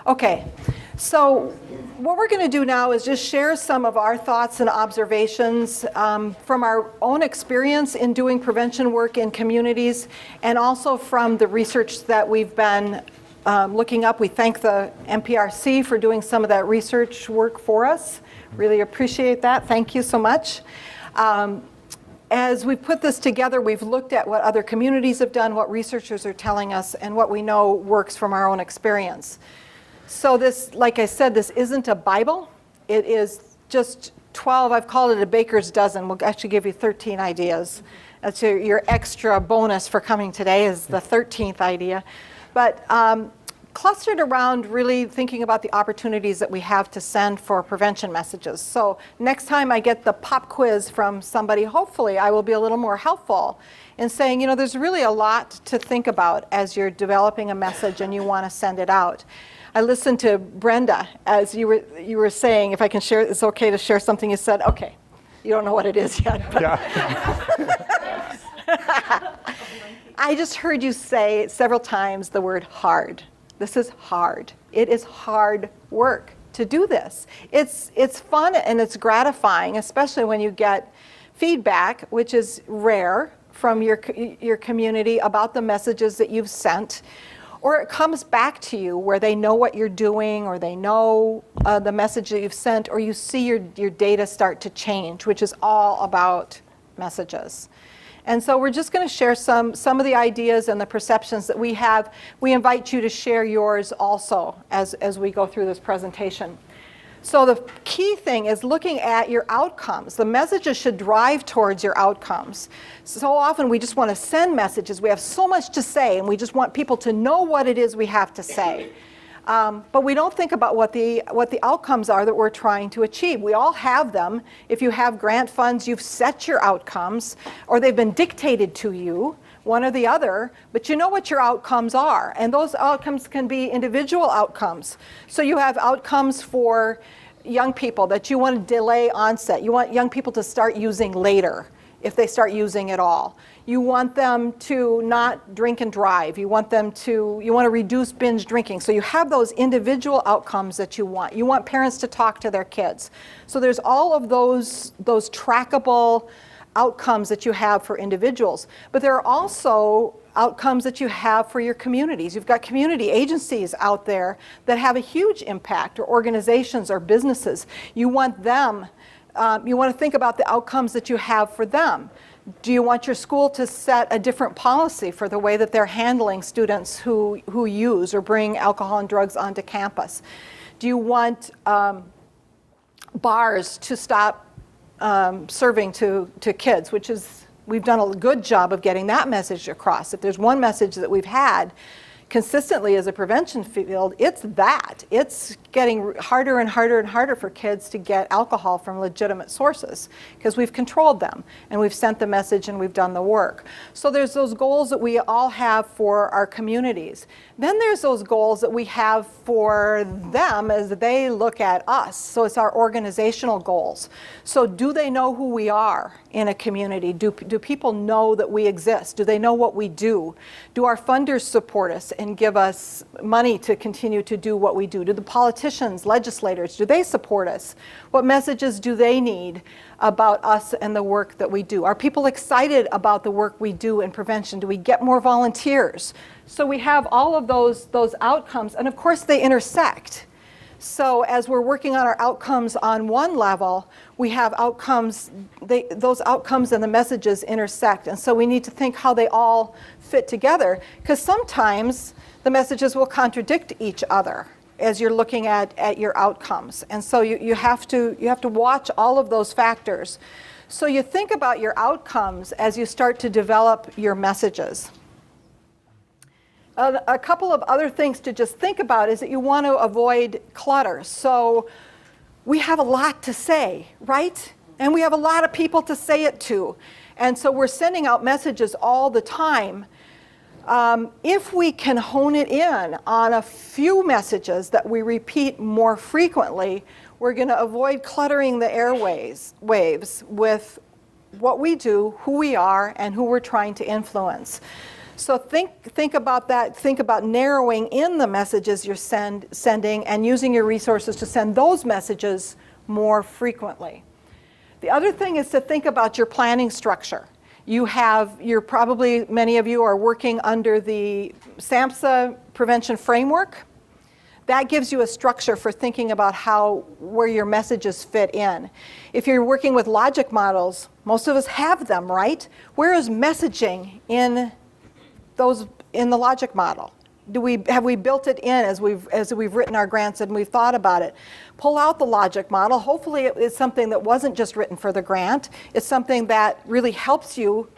Okay, so what we're going to do now is just share some of our thoughts and observations from our own experience in doing prevention work in communities, and also from the research that we've been looking up. We thank the MPRC for doing some of that research work for us. Really appreciate that. Thank you so much. As we put this together, we've looked at what other communities have done, what researchers are telling us, and what we know works from our own experience. So this, like I said, this isn't a Bible. It is just 12, I've called it a baker's dozen. We'll actually give you 13 ideas. That's your extra bonus for coming today is the 13th idea. But clustered around really thinking about the opportunities that we have to send for prevention messages. So next time I get the pop quiz from somebody, hopefully I will be a little more helpful in saying, you know, there's really a lot to think about as you're developing a message and you want to send it out. I listened to Brenda as you were saying, if I can share, it's okay to share something you said. Okay, you don't know what it is yet. But yeah. I just heard you say several times the word hard. This is hard. It is hard work to do this. It's fun and it's gratifying, especially when you get feedback, which is rare, from your community about the messages that you've sent. Or it comes back to you where they know what you're doing, or they know the message that you've sent, or you see your data start to change, which is all about messages. And so we're just going to share some of the ideas and the perceptions that we have. We invite you to share yours also as we go through this presentation. So the key thing is looking at your outcomes. The messages should drive towards your outcomes. So often we just want to send messages. We have so much to say, and we just want people to know what it is we have to say. But we don't think about what the outcomes are that we're trying to achieve. We all have them. If you have grant funds, you've set your outcomes, or they've been dictated to you, one or the other, but you know what your outcomes are. And those outcomes can be individual outcomes. So you have outcomes for young people that you want to delay onset. You want young people to start using later, if they start using at all. You want them to not drink and drive. You want to reduce binge drinking. So you have those individual outcomes that you want. You want parents to talk to their kids. So there's all of those trackable outcomes that you have for individuals. But there are also outcomes that you have for your communities. You've got community agencies out there that have a huge impact, or organizations or businesses. You want them, you want to think about the outcomes that you have for them. Do you want your school to set a different policy for the way that they're handling students who use or bring alcohol and drugs onto campus? Do you want bars to stop serving to kids, which is, we've done a good job of getting that message across. If there's one message that we've had consistently as a prevention field, it's that. It's getting harder and harder and harder for kids to get alcohol from legitimate sources because we've controlled them and we've sent the message and we've done the work. So there's those goals that we all have for our communities. Then there's those goals that we have for them as they look at us. So it's our organizational goals. So do they know who we are in a community? Do people know that we exist? Do they know what we do? Do our funders support us and give us money to continue to do what we do? Do the politicians, legislators, do they support us? What messages do they need about us and the work that we do? Are people excited about the work we do in prevention? Do we get more volunteers? So we have all of those outcomes, and of course they intersect. So as we're working on our outcomes on one level, we have outcomes, those outcomes and the messages intersect. And so we need to think how they all fit together, because sometimes the messages will contradict each other as you're looking at your outcomes. And so you have to watch all of those factors. So you think about your outcomes as you start to develop your messages. A couple of other things to just think about is that you want to avoid clutter. So we have a lot to say, right? And we have a lot of people to say it to. And so we're sending out messages all the time. If we can hone it in on a few messages that we repeat more frequently, we're going to avoid cluttering the waves with what we do, who we are, and who we're trying to influence. So think about that. Think about narrowing in the messages you're sending and using your resources to send those messages more frequently. The other thing is to think about your planning structure. You're probably, many of you are working under the SAMHSA prevention framework. That gives you a structure for thinking about where your messages fit in. If you're working with logic models, most of us have them, right? Where is messaging in the logic model? Have we built it in as we've written our grants and we've thought about it? Pull out the logic model. Hopefully it's something that wasn't just written for the grant. It's something that really helps you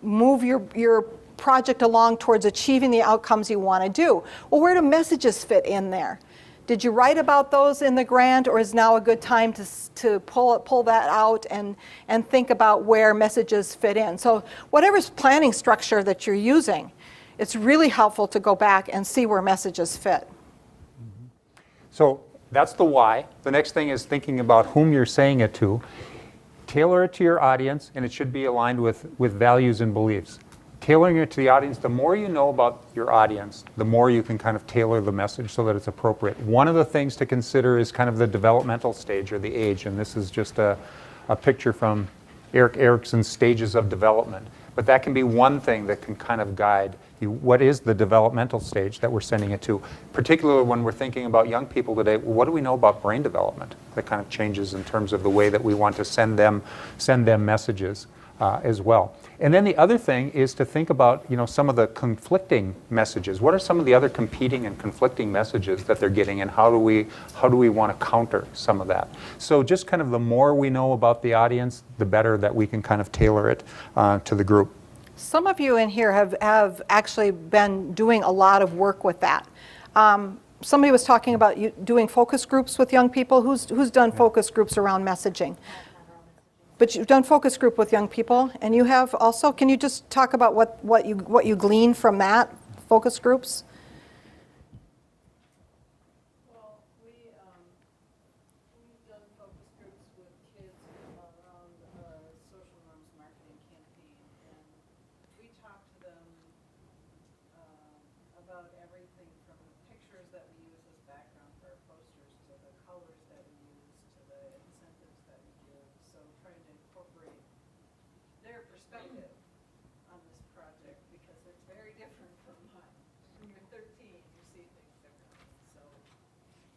move your project along towards achieving the outcomes you want to do. Well, where do messages fit in there? Did you write about those in the grant, or is now a good time to pull that out and think about where messages fit in? So whatever planning structure that you're using, it's really helpful to go back and see where messages fit. So that's the why. The next thing is thinking about whom you're saying it to. Tailor it to your audience, and it should be aligned with values and beliefs. Tailoring it to the audience, the more you know about your audience, the more you can kind of tailor the message so that it's appropriate. One of the things to consider is kind of the developmental stage or the age, and this is just a picture from Erik Erikson's Stages of Development. But that can be one thing that can kind of guide you. What is the developmental stage that we're sending it to? Particularly when we're thinking about young people today, well, what do we know about brain development that kind of changes in terms of the way that we want to send them messages as well. And then the other thing is to think about, some of the conflicting messages. What are some of the other competing and conflicting messages that they're getting, and how do we want to counter some of that? So just kind of the more we know about the audience, the better that we can kind of tailor it to the group. Some of you in here have actually been doing a lot of work with that. Somebody was talking about doing focus groups with young people. Who's done focus groups around messaging? But you've done focus group with young people, and you have also. Can you just talk about what you glean from that focus groups? Well, we've done focus groups with kids around social norms marketing campaign, and we talk to them about everything from the pictures that we use as background for our posters to the colors that we use to the incentives that we give. So trying to incorporate their perspective on this project, because it's very different from mine. When you're 13, you see things differently. So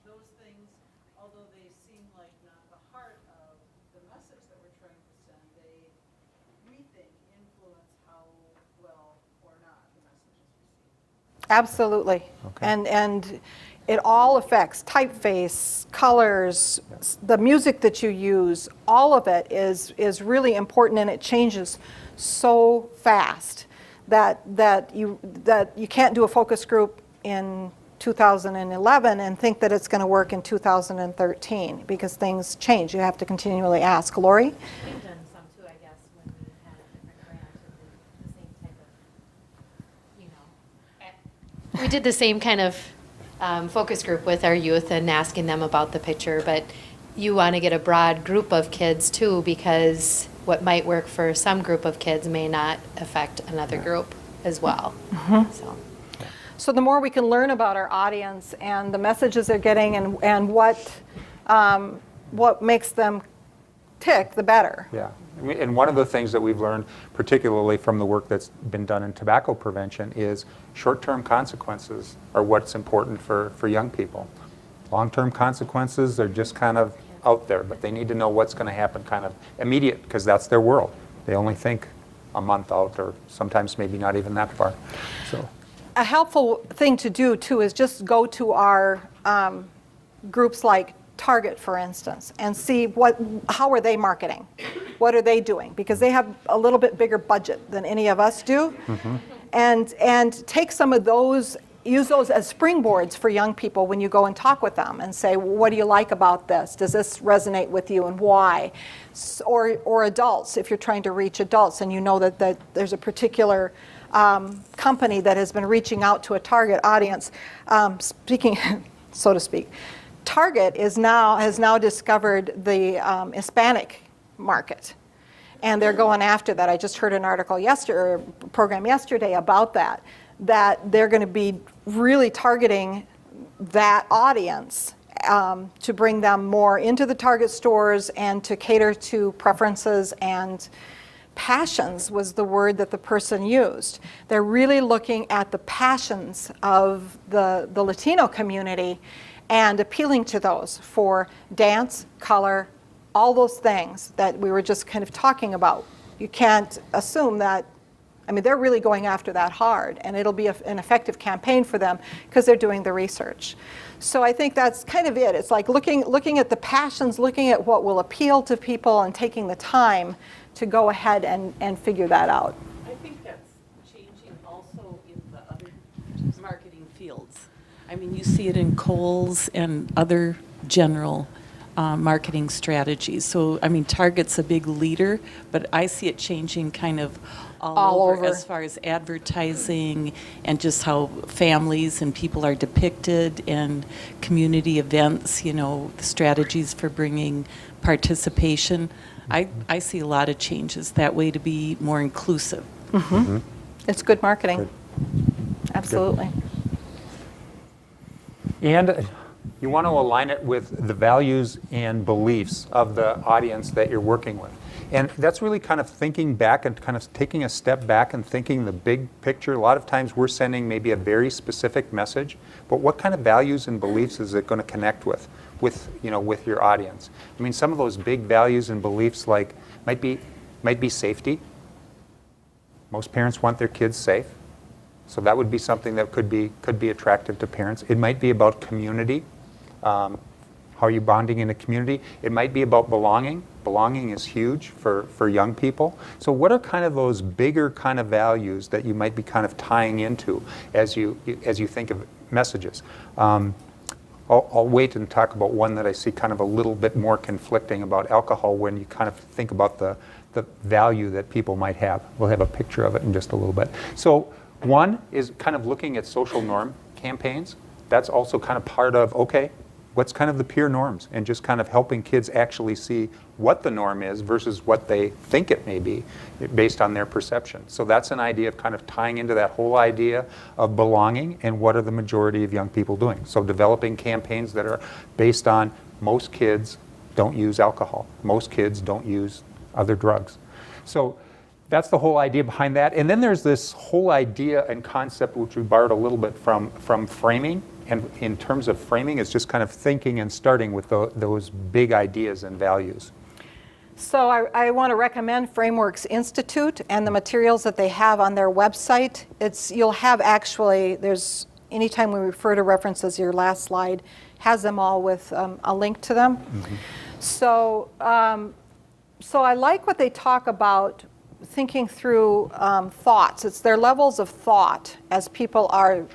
those things, although they seem like not the heart of the message that we're trying to send, we think, influence how well or not the message is received. Absolutely. Okay. And it all affects typeface, colors, the music that you use. All of it is really important, and it changes so fast that you can't do a focus group in 2011 and think that it's going to work in 2013, because things change. You have to continually ask. Lori? We've done some too, I guess, when we had a different grant and the same type of, we did the same kind of focus group with our youth and asking them about the picture, but you want to get a broad group of kids too, because what might work for some group of kids may not affect another group as well. Mm-hmm. So the more we can learn about our audience and the messages they're getting and what makes them tick, the better. Yeah, and one of the things that we've learned, particularly from the work that's been done in tobacco prevention, is short-term consequences are what's important for young people. Long-term consequences are just kind of out there, but they need to know what's going to happen kind of immediate, because that's their world. They only think a month out, or sometimes maybe not even that far. So a helpful thing to do too is just go to our groups like Target, for instance, and see how are they marketing? What are they doing? Because they have a little bit bigger budget than any of us do. Mm-hmm. And take some of those, use those as springboards for young people when you go and talk with them and say, what do you like about this? Does this resonate with you, and why? Or adults, if you're trying to reach adults and you know that there's a particular company that has been reaching out to a target audience, speaking, so to speak. Target has now discovered the Hispanic market. and they're going after that. I just heard an article yesterday, or program yesterday about that they're going to be really targeting that audience to bring them more into the Target stores and to cater to preferences and passions was the word that the person used. They're really looking at the passions of the Latino community and appealing to those for dance, color, all those things that we were just kind of talking about. You can't assume that, I mean, they're really going after that hard, and it'll be an effective campaign for them because they're doing the research. So I think that's kind of it. It's like looking at the passions, looking at what will appeal to people, and taking the time to go ahead and figure that out. I think that's changing also in the other marketing fields. I mean, you see it in Kohl's and other general marketing strategies. So, I mean, Target's a big leader, but I see it changing kind of all over as far as advertising and just how families and people are depicted and community events, you know, the strategies for bringing participation. I see a lot of changes that way to be more inclusive. Mm-hmm. It's good marketing. Good. Absolutely. And you want to align it with the values and beliefs of the audience that you're working with. And that's really kind of thinking back and kind of taking a step back and thinking the big picture. A lot of times we're sending maybe a very specific message, but what kind of values and beliefs is it going to connect with your audience? I mean, some of those big values and beliefs like might be safety. Most parents want their kids safe. So that would be something that could be attractive to parents. It might be about community. How are you bonding in a community? It might be about belonging. Belonging is huge for young people. So what are kind of those bigger kind of values that you might be kind of tying into as you think of messages? I'll wait and talk about one that I see kind of a little bit more conflicting about alcohol when you kind of think about the value that people might have. We'll have a picture of it in just a little bit. So one is kind of looking at social norm campaigns. That's also kind of part of, okay, what's kind of the peer norms, and just kind of helping kids actually see what the norm is versus what they think it may be based on their perception. So that's an idea of kind of tying into that whole idea of belonging and what are the majority of young people doing. So developing campaigns that are based on most kids don't use alcohol. Most kids don't use other drugs. So that's the whole idea behind that. And then there's this whole idea and concept which we borrowed a little bit from framing. And in terms of framing, it's just kind of thinking and starting with those big ideas and values. So I want to recommend Frameworks Institute and the materials that they have on their website. You'll have actually, there's, anytime we refer to references, your last slide has them all with a link to them. Mm-hmm. So I like what they talk about thinking through thoughts. It's their levels of thought as people are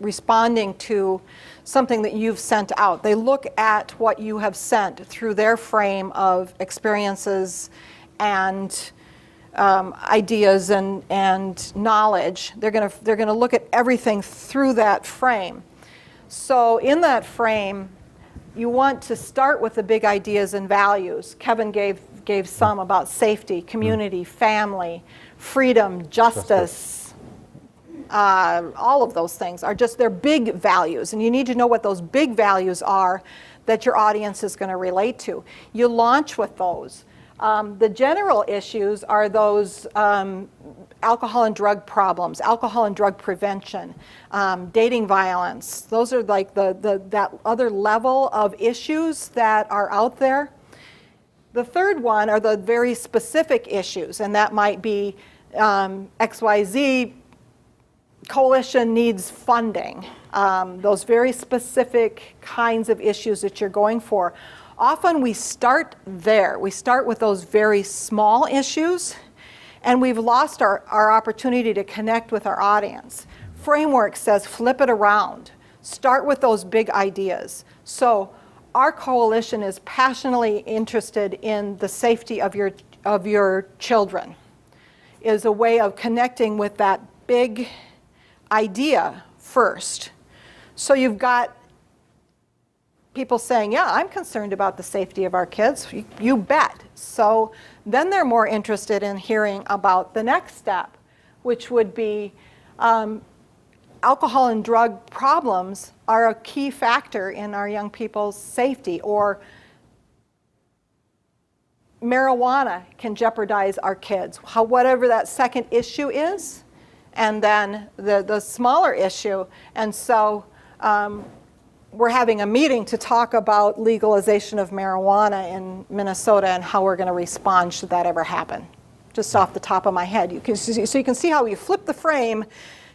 responding to something that you've sent out. They look at what you have sent through their frame of experiences and ideas and knowledge. They're going to look at everything through that frame. So in that frame, you want to start with the big ideas and values. Kevin gave some about safety, community, family, freedom, justice. All of those things are just, they're big values, and you need to know what those big values are that your audience is going to relate to. You launch with those. The general issues are those alcohol and drug problems, alcohol and drug prevention, dating violence. Those are like that other level of issues that are out there. The third one are the very specific issues, and that might be XYZ coalition needs funding, those very specific kinds of issues that you're going for. Often we start there. We start with those very small issues, and we've lost our opportunity to connect with our audience. Framework says flip it around. Start with those big ideas. So our coalition is passionately interested in the safety of your children, is a way of connecting with that big idea first. So you've got people saying, yeah, I'm concerned about the safety of our kids. You bet. So then they're more interested in hearing about the next step, which would be alcohol and drug problems are a key factor in our young people's safety, or marijuana can jeopardize our kids, whatever that second issue is, and then the smaller issue. And so we're having a meeting to talk about legalization of marijuana in Minnesota and how we're going to respond should that ever happen. Just off the top of my head. So you can see how you flip the frame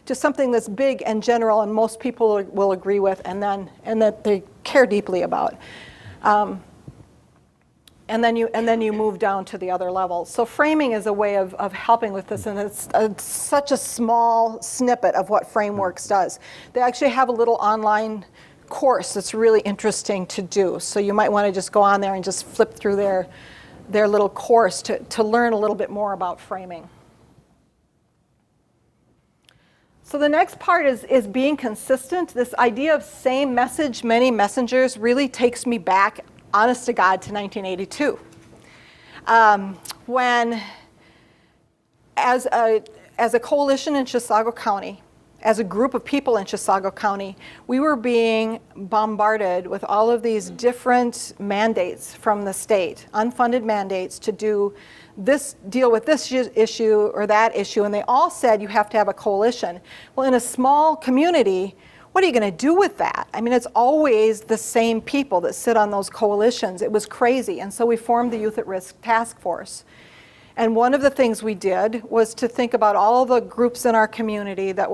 to something that's big and general and most people will agree with and that they care deeply about. And then you move down to the other levels. So framing is a way of helping with this, and it's such a small snippet of what Frameworks does. They actually have a little online course that's really interesting to do. So you might want to just go on there and just flip through their little course to learn a little bit more about framing. So the next part is being consistent. This idea of same message, many messengers really takes me back, honest to God, to 1982. When, as a coalition in Chisago County, as a group of people in Chisago County, we were being bombarded with all of these different mandates from the state, unfunded mandates to deal with this issue or that issue, and they all said you have to have a coalition. Well, in a small community, what are you going to do with that? I mean, it's always the same people that sit on those coalitions. It was crazy, and so we formed the Youth at Risk Task Force. And one of the things we did was to think about all the groups in our community that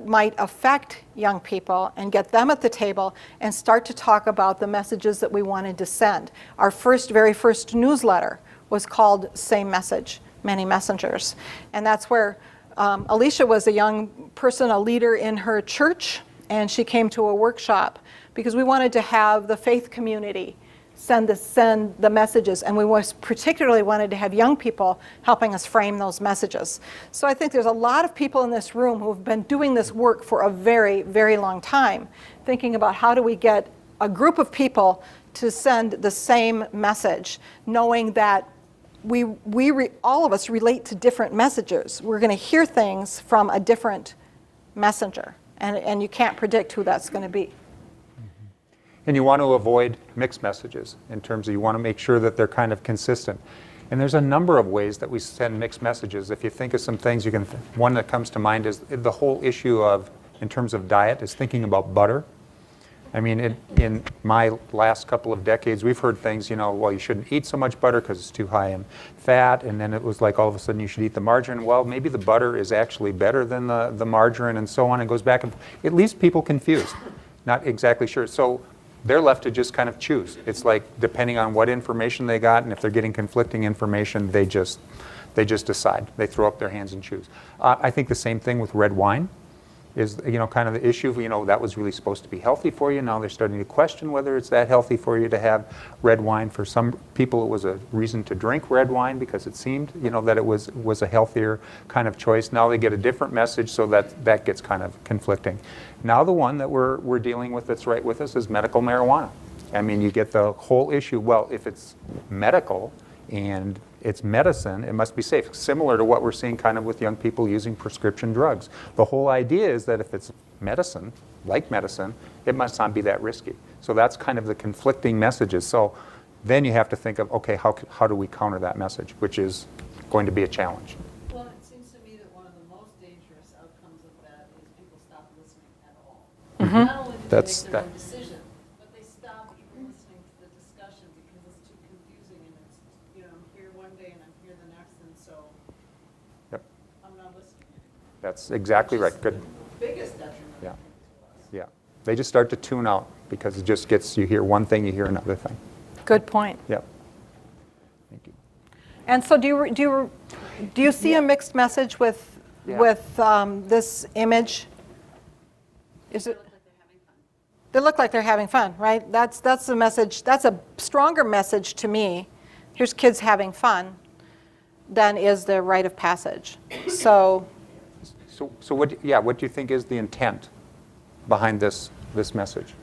might affect young people and get them at the table and start to talk about the messages that we wanted to send. Our very first newsletter was called Same Message, Many Messengers. And that's where Alicia was a young person, a leader in her church, and she came to a workshop because we wanted to have the faith community send the messages, and we particularly wanted to have young people helping us frame those messages. So I think there's a lot of people in this room who have been doing this work for a very, very long time, thinking about how do we get a group of people to send the same message, knowing that all of us relate to different messages. We're going to hear things from a different messenger, and you can't predict who that's going to be. And you want to avoid mixed messages in terms of you want to make sure that they're kind of consistent. And there's a number of ways that we send mixed messages. If you think of some things, one that comes to mind is the whole issue of, in terms of diet, is thinking about butter. I mean, in my last couple of decades, we've heard things, well, you shouldn't eat so much butter because it's too high in fat, and then it was like all of a sudden you should eat the margarine. Well, maybe the butter is actually better than the margarine, and so on. It goes back and it leaves people confused, not exactly sure. So they're left to just kind of choose. It's like depending on what information they got, and if they're getting conflicting information, they just decide. They throw up their hands and choose. I think the same thing with red wine is kind of the issue of, that was really supposed to be healthy for you. Now they're starting to question whether it's that healthy for you to have red wine. For some people, it was a reason to drink red wine because it seemed, that it was a healthier kind of choice. Now they get a different message, so that gets kind of conflicting. Now the one that we're dealing with that's right with us is medical marijuana. I mean, you get the whole issue, well, if it's medical and it's medicine, it must be safe. Similar to what we're seeing kind of with young people using prescription drugs. The whole idea is that if it's medicine, like medicine, it must not be that risky. So that's kind of the conflicting messages. So then you have to think of, okay, how do we counter that message, which is going to be a challenge. Well, it seems to me that one of the most dangerous outcomes of that is people stop listening at all. Mm-hmm. Not only do they That's make their that. own decision, but they stop even listening to the discussion because it's too confusing and it's, I'm here one day and I'm here the next, and so Yep, I'm not listening anymore. that's exactly right. Good. Biggest detriment, Yeah. I think, to us. Yeah, they just start to tune out because it just gets, you hear one thing, you hear another thing. Good point. Yep. Thank you. And so do you see a mixed message with this image? Is it? They look like they're having fun, right? That's the message. That's a stronger message to me. Here's kids having fun than is the rite of passage. So what do you think is the intent behind this message?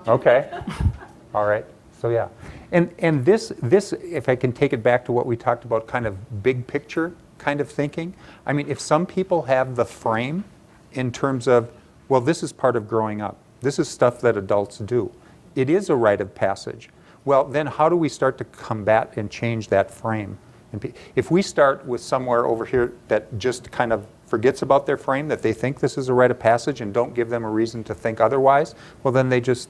Okay. All right. So yeah. And this, if I can take it back to what we talked about, kind of big picture kind of thinking. I mean, if some people have the frame in terms of, well, this is part of growing up. This is stuff that adults do. It is a rite of passage. Well, then how do we start to combat and change that frame? And if we start with somewhere over here that just kind of forgets about their frame, that they think this is a rite of passage and don't give them a reason to think otherwise, well, then they just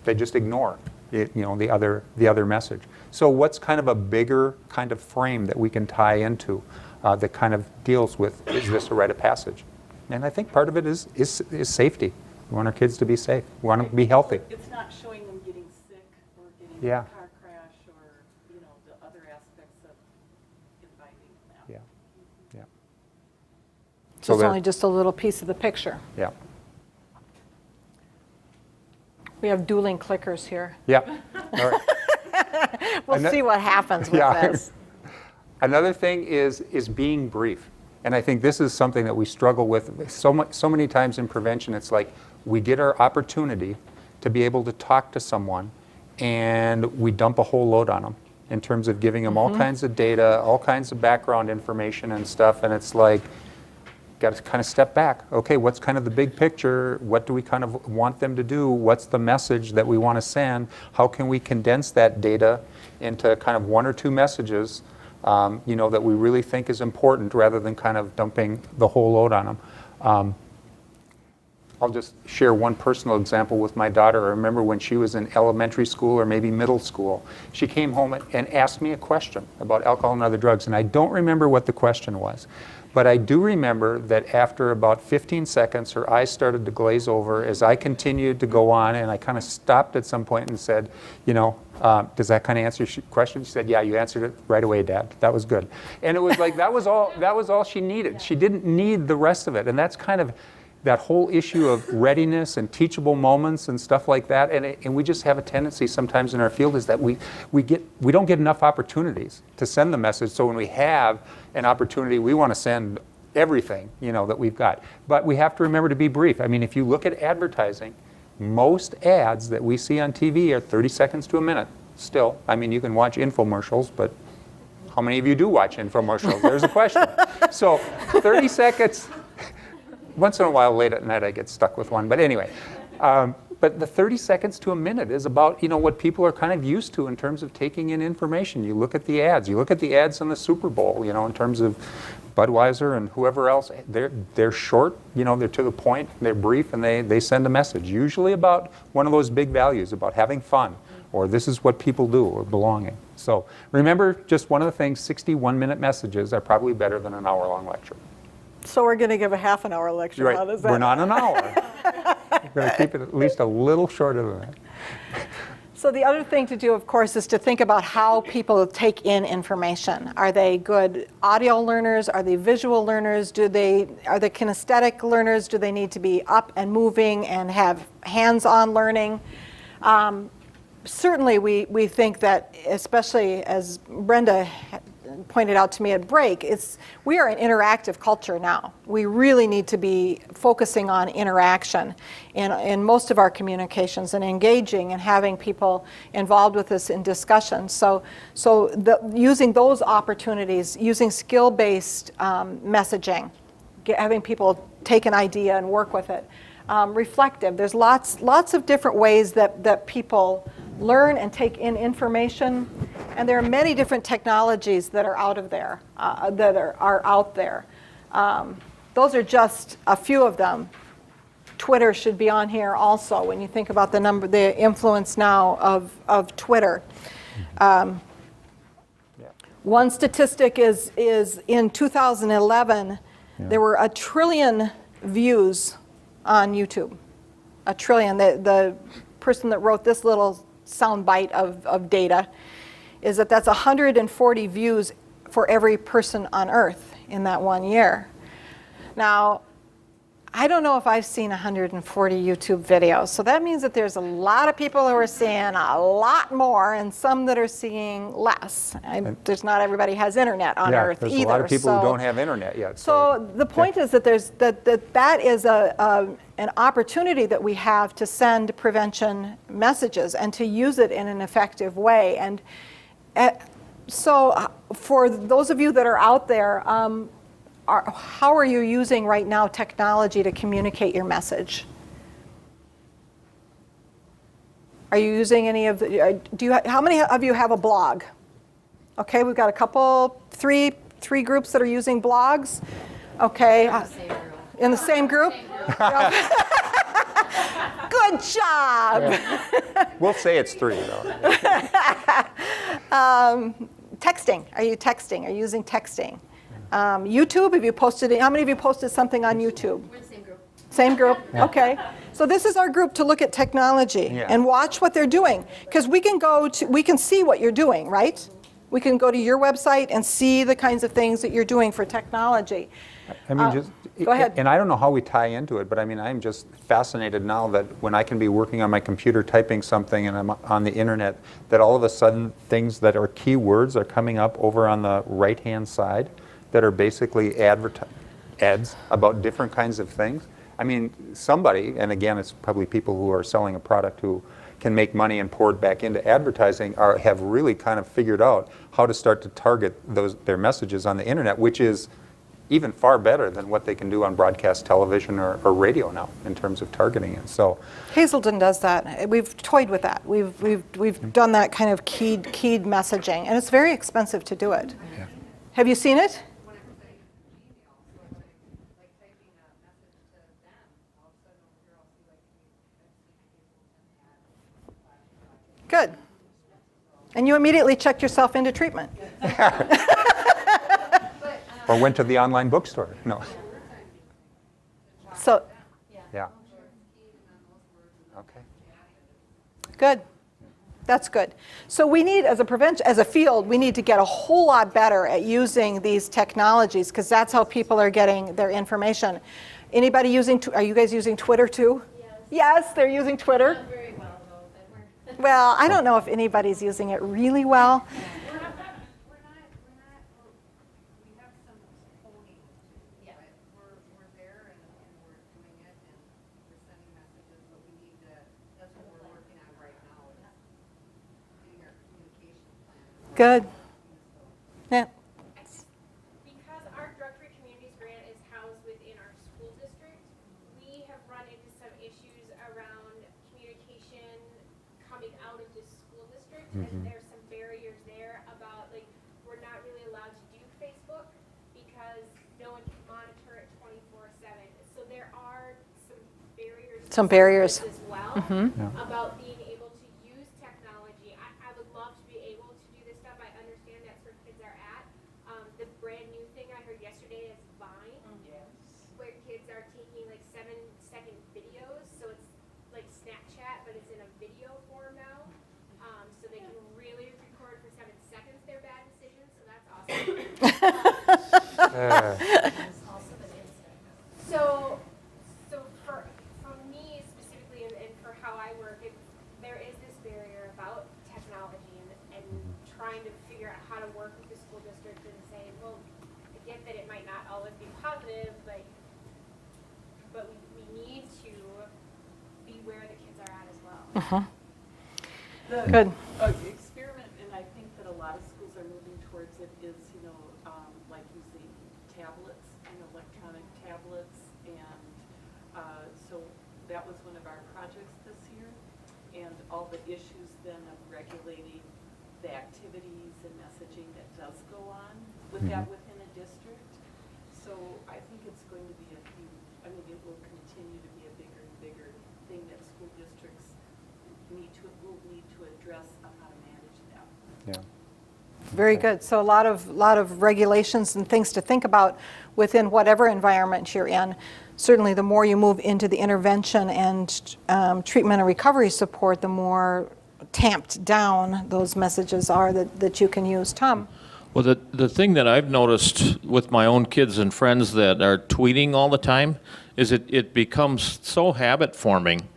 ignore it, the other message. So what's kind of a bigger kind of frame that we can tie into that kind of deals with, is this a rite of passage? And I think part of it is safety. We want our kids to be safe. We want them to be healthy. It's not showing them getting sick or getting Yeah. in a car crash or, the other aspects of inviting them. Yeah. Yeah. So it's there- only just a little piece of the picture. Yeah. We have dueling clickers here. Yeah. All right. We'll And that- see what happens with Yeah. this. Another thing is being brief. And I think this is something that we struggle with so many times in prevention. It's like we get our opportunity to be able to talk to someone and we dump a whole load on them in terms of giving them all kinds of data, all kinds of background information and stuff. And it's like, got to kind of step back. Okay, what's kind of the big picture? What do we kind of want them to do? What's the message that we want to send? How can we condense that data into kind of one or two messages that we really think is important, rather than kind of dumping the whole load on them. I'll just share one personal example with my daughter. I remember when she was in elementary school or maybe middle school, she came home and asked me a question about alcohol and other drugs, and I don't remember what the question was. But I do remember that after about 15 seconds, her eyes started to glaze over as I continued to go on, and I kind of stopped at some point and said, does that kind of answer your question? She said, yeah, you answered it right away, Dad. That was good. And it was like, that was all she needed. She didn't need the rest of it. And that's kind of that whole issue of readiness and teachable moments and stuff like that. And we just have a tendency sometimes in our field is that we don't get enough opportunities to send the message. So when we have an opportunity, we want to send everything, that we've got. But we have to remember to be brief. I mean, if you look at advertising, most ads that we see on TV are 30 seconds to a minute still. I mean, you can watch infomercials, but how many of you do watch infomercials? There's a question. So 30 seconds. Once in a while, late at night, I get stuck with one. But anyway, but the 30 seconds to a minute is about, what people are kind of used to in terms of taking in information. You look at the ads. You look at the ads on the Super Bowl, in terms of Budweiser and whoever else. They're short, they're to the point, they're brief, and they send a message, usually about one of those big values, about having fun, or this is what people do, or belonging. So remember, just one of the things, 61-minute messages are probably better than an hour-long lecture. So we're going to give a half an hour lecture. Right. How does that? We're not an hour. We're going to keep it at least a little shorter than that. So the other thing to do, of course, is to think about how people take in information. Are they good audio learners? Are they visual learners? Are they kinesthetic learners? Do they need to be up and moving and have hands-on learning? Certainly, we think that, especially as Brenda pointed out to me at break, we are an interactive culture now. We really need to be focusing on interaction in most of our communications and engaging and having people involved with us in discussions. So using those opportunities, using skill-based messaging, having people take an idea and work with it. Reflective. There's lots of different ways that people learn and take in information, and there are many different technologies that are out there. Those are just a few of them. Twitter should be on here also when you think about the influence now of Twitter. One statistic is in 2011, there were 1 trillion views on YouTube. 1 trillion. The person that wrote this little soundbite of data is that's 140 views for every person on Earth in that 1 year. Now, I don't know if I've seen 140 YouTube videos, so that means that there's a lot of people who are seeing a lot more and some that are seeing less. There's not everybody has internet on Earth either. There's a lot of people who don't have internet yet. So the point is that that is an opportunity that we have to send prevention messages and to use it in an effective way. And so for those of you that are out there, how are you using right now technology to communicate your message? Are you using any of the, how many of you have a blog? Okay, we've got a couple, three groups that are using blogs. Okay. In the same group? Good job. Yeah. We'll say it's 3, though. Texting. Are you texting? Are you using texting? YouTube, have you posted, how many of you posted something on YouTube? We're the same group. Same group? Yeah. Okay. So this is our group to look at technology Yeah. and watch what they're doing. Because we can see what you're doing, right? We can go to your website and see the kinds of things that you're doing for technology. I mean, go ahead. And I don't know how we tie into it, but I mean, I'm just fascinated now that when I can be working on my computer typing something and I'm on the internet, that all of a sudden things that are keywords are coming up over on the right-hand side that are basically ads about different kinds of things. I mean, somebody, and again, it's probably people who are selling a product who can make money and pour it back into advertising, have really kind of figured out how to start to target their messages on the internet, which is even far better than what they can do on broadcast television or radio now in terms of targeting it. So Hazelden does that. We've toyed with that. We've done that kind of keyed messaging, and it's very expensive to do it. yeah. Have you seen it? Good. And you immediately checked yourself into treatment. Or went to the online bookstore. No. So, Yeah. Okay. good. That's good. So we need, as a field, we need to get a whole lot better at using these technologies, because that's how people are getting their information. Anybody using, are you guys using Twitter too? Yes, they're using Twitter. Not very well, though, but we're. Well, I don't know if anybody's using it really well. We have some honing, Yeah. but we're there and we're doing it and we're sending messages, but we need to, that's what we're working on right now, is getting our communication plan. Good. Yeah. Because our drug-free communities grant is housed within our school district, we have run into some issues around communication coming out of the school district. And there's some barriers there about, like, we're not really allowed to do Facebook because no one can monitor it 24/7. So there are some barriers. to Some barriers. this as well Yeah. about being able to use technology. I would love to be able to do this stuff. I understand that's where kids are at. The brand new thing I heard yesterday is Vine, where kids are taking like 7-second videos. So it's like Snapchat, but it's in a video form now. So they can really record for 7 seconds their bad decisions. So that's awesome. So for me specifically, and for how I work, there is this barrier about technology and trying to figure out how to work with the school district and say, well, I get that it might not always be positive, but we need to be where the kids are at as well. Good. Experiment, and I think that a lot of schools are moving towards it, is, like using tablets, electronic tablets, and so that was one of our projects this year, and all the issues then of regulating the activities and messaging that does go on with that within a district. So I think it's going to be it will continue to be a bigger and bigger thing that school districts will need to address on how to manage that. Yeah. Very good. So a lot of regulations and things to think about within whatever environment you're in. Certainly, the more you move into the intervention and treatment and recovery support, the more tamped down those messages are that you can use. Tom? Well, the thing that I've noticed with my own kids and friends that are tweeting all the time is it becomes so habit forming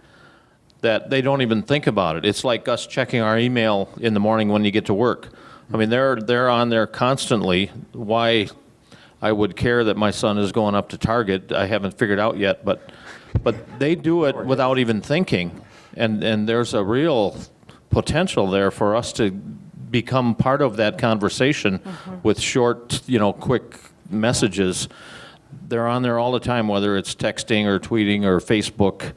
that they don't even think about it. It's like us checking our email in the morning when you get to work. I mean, they're on there constantly. Why I would care that my son is going up to Target. I haven't figured out yet, but they do it without even thinking. And there's a real potential there for us to become part of that conversation with short, quick messages. They're on there all the time, whether it's texting or tweeting or Facebook,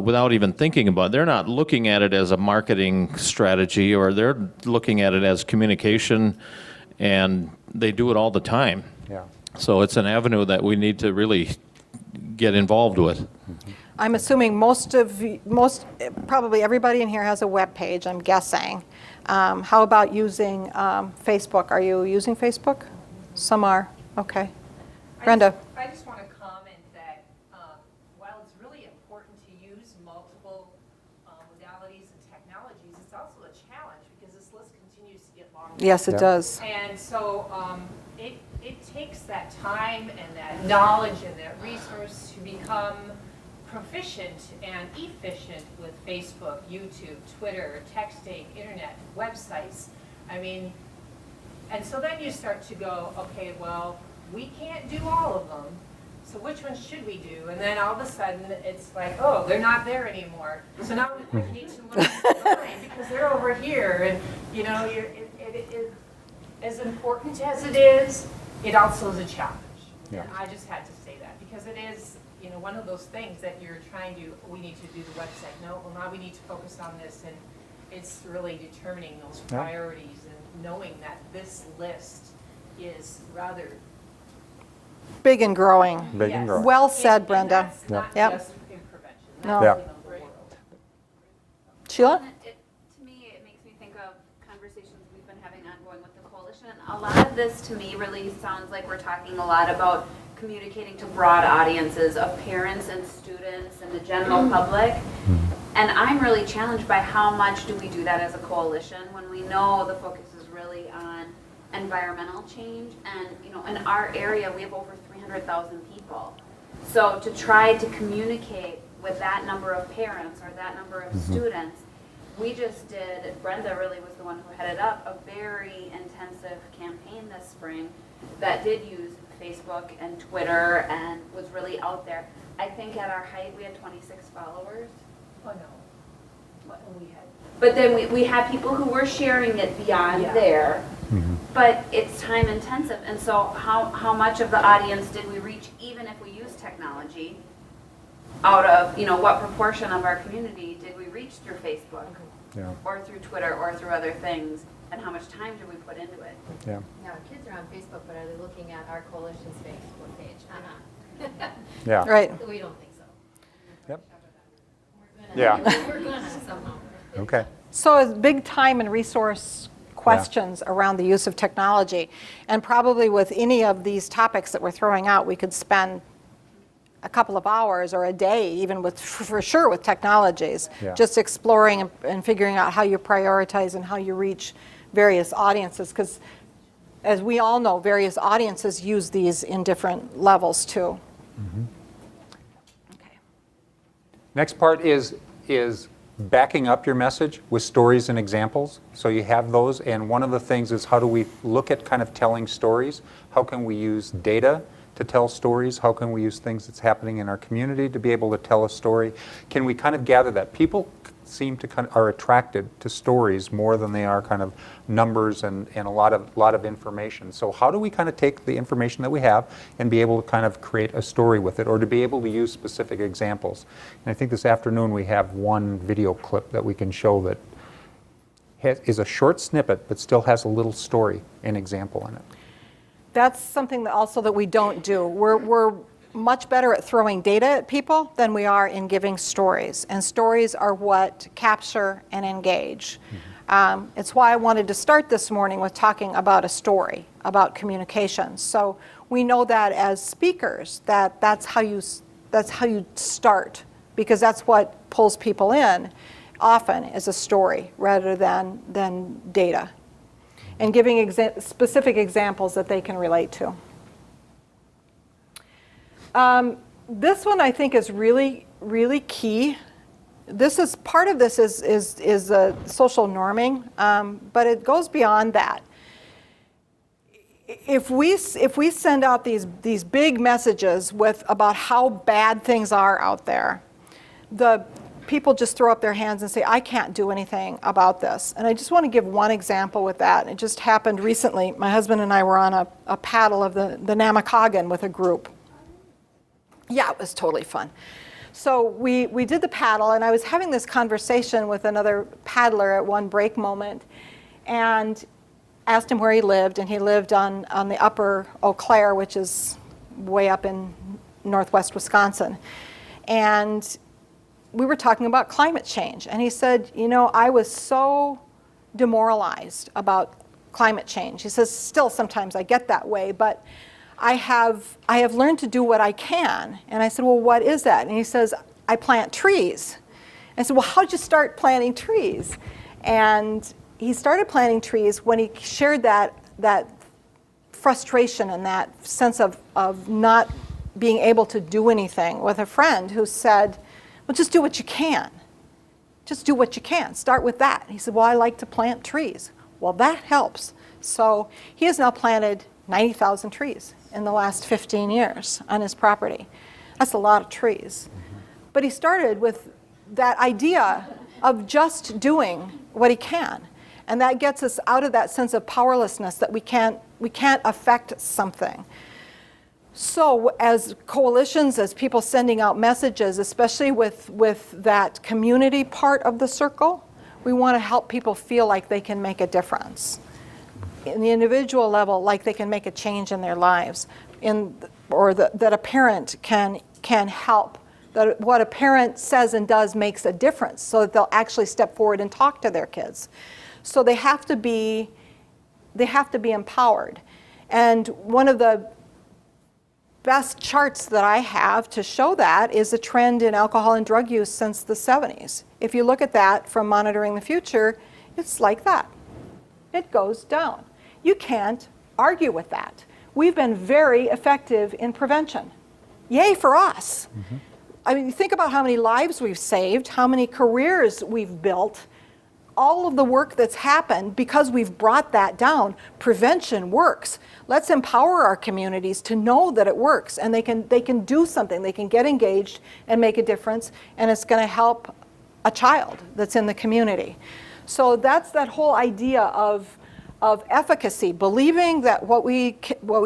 without even thinking about it. They're not looking at it as a marketing strategy, or they're looking at it as communication, and they do it all the time. Yeah. So it's an avenue that we need to really get involved with. I'm assuming probably everybody in here has a web page, I'm guessing. How about using Facebook? Are you using Facebook? Some are. Okay. Brenda? I just want to comment that while it's really important to use multiple modalities and technologies, it's also a challenge because this list continues to get longer. Yes, it does. And so it takes that time and that knowledge and that resource to become proficient and efficient with Facebook, YouTube, Twitter, texting, internet, websites. I mean, and so then you start to go, okay, well, we can't do all of them, so which ones should we do? And then all of a sudden, it's like, oh, they're not there anymore. So now we need to look online because they're over here. And, as important as it is, it also is a challenge. Yeah. And I just had to say that because it is, one of those things that you're trying to, we need to do the website. No, well, now we need to focus on this. And it's really determining those priorities and knowing that this list is rather Big and growing. Big and growing. Well said, and Brenda. that's not Yep. just in prevention. No. Yeah. That's in the world. Sheila? To me, it makes me think of conversations we've been having ongoing with the coalition. A lot of this, to me, really sounds like we're talking a lot about communicating to broad audiences of parents and students and the general public. And I'm really challenged by how much do we do that as a coalition when we know the focus is really on environmental change. And, in our area, we have over 300,000 people. So to try to communicate with that number of parents or that number of students, we just did, Brenda really was the one who headed up a very intensive campaign this spring that did use Facebook and Twitter and was really out there. I think at our height, we had 26 followers. Oh, no. What we had. But then we had people who were sharing it beyond there. But it's time intensive. And so how much of the audience did we reach, even if we use technology? Out of, what proportion of our community did we reach through Facebook? Yeah. Or through Twitter or through other things? And how much time did we put into it? Yeah. Yeah, kids are on Facebook, but are they looking at our coalition's Facebook page? Yeah. Right. We don't think so. Yep. We're gonna- Yeah. We're gonna somehow. Okay. So it's big time and resource questions around the use of technology. And probably with any of these topics that we're throwing out, we could spend a couple of hours or a day, even with, for sure, with technologies, Yeah. just exploring and figuring out how you prioritize and how you reach various audiences. Because as we all know, various audiences use these in different levels too. Okay. Next part is backing up your message with stories and examples. So you have those, and one of the things is how do we look at kind of telling stories? How can we use data to tell stories? How can we use things that's happening in our community to be able to tell a story? Can we kind of gather that? People seem to are attracted to stories more than they are kind of numbers and a lot of information. So how do we kind of take the information that we have and be able to kind of create a story with it, or to be able to use specific examples? And I think this afternoon we have one video clip that we can show that is a short snippet but still has a little story and example in it. That's something that also that we don't do. We're much better at throwing data at people than we are in giving stories. And stories are what capture and engage. It's why I wanted to start this morning with talking about a story, about communications. So we know that as speakers, that's how you start, because that's what pulls people in often is a story rather than data. And giving specific examples that they can relate to. This one I think is really, really key. This is part of this is social norming, but it goes beyond that. if we send out these big messages about how bad things are out there, the people just throw up their hands and say, I can't do anything about this. And I just want to give one example with that. It just happened recently. My husband and I were on a paddle of the Namakagon with a group. Yeah, it was totally fun. So we did the paddle, and I was having this conversation with another paddler at one break moment, and asked him where he lived, and he lived on the upper Eau Claire, which is way up in northwest Wisconsin. And we were talking about climate change, and he said, you know, I was so demoralized about climate change. He says, still sometimes I get that way, but I have learned to do what I can. And I said, well, what is that? And he says, I plant trees. I said, well, how'd you start planting trees? And he started planting trees when he shared that frustration and that sense of not being able to do anything with a friend who said, well, just do what you can. Just do what you can. Start with that. And he said, well, I like to plant trees. Well, that helps. So he has now planted 90,000 trees in the last 15 years on his property. That's a lot of trees. But he started with that idea of just doing what he can. And that gets us out of that sense of powerlessness that we can't affect something. So as coalitions, as people sending out messages, especially with that community part of the circle, we want to help people feel like they can make a difference. In the individual level, like they can make a change in their lives, that a parent can help, that what a parent says and does makes a difference, so that they'll actually step forward and talk to their kids. So they have to be empowered. And one of the best charts that I have to show that is a trend in alcohol and drug use since the 70s. If you look at that from Monitoring the Future, it's like that. It goes down. You can't argue with that. We've been very effective in prevention. Yay for us. Mm-hmm. I mean, think about how many lives we've saved, how many careers we've built, all of the work that's happened because we've brought that down. Prevention works. Let's empower our communities to know that it works, and they can do something. They can get engaged and make a difference, and it's going to help a child that's in the community. So that's that whole idea of efficacy, believing that what we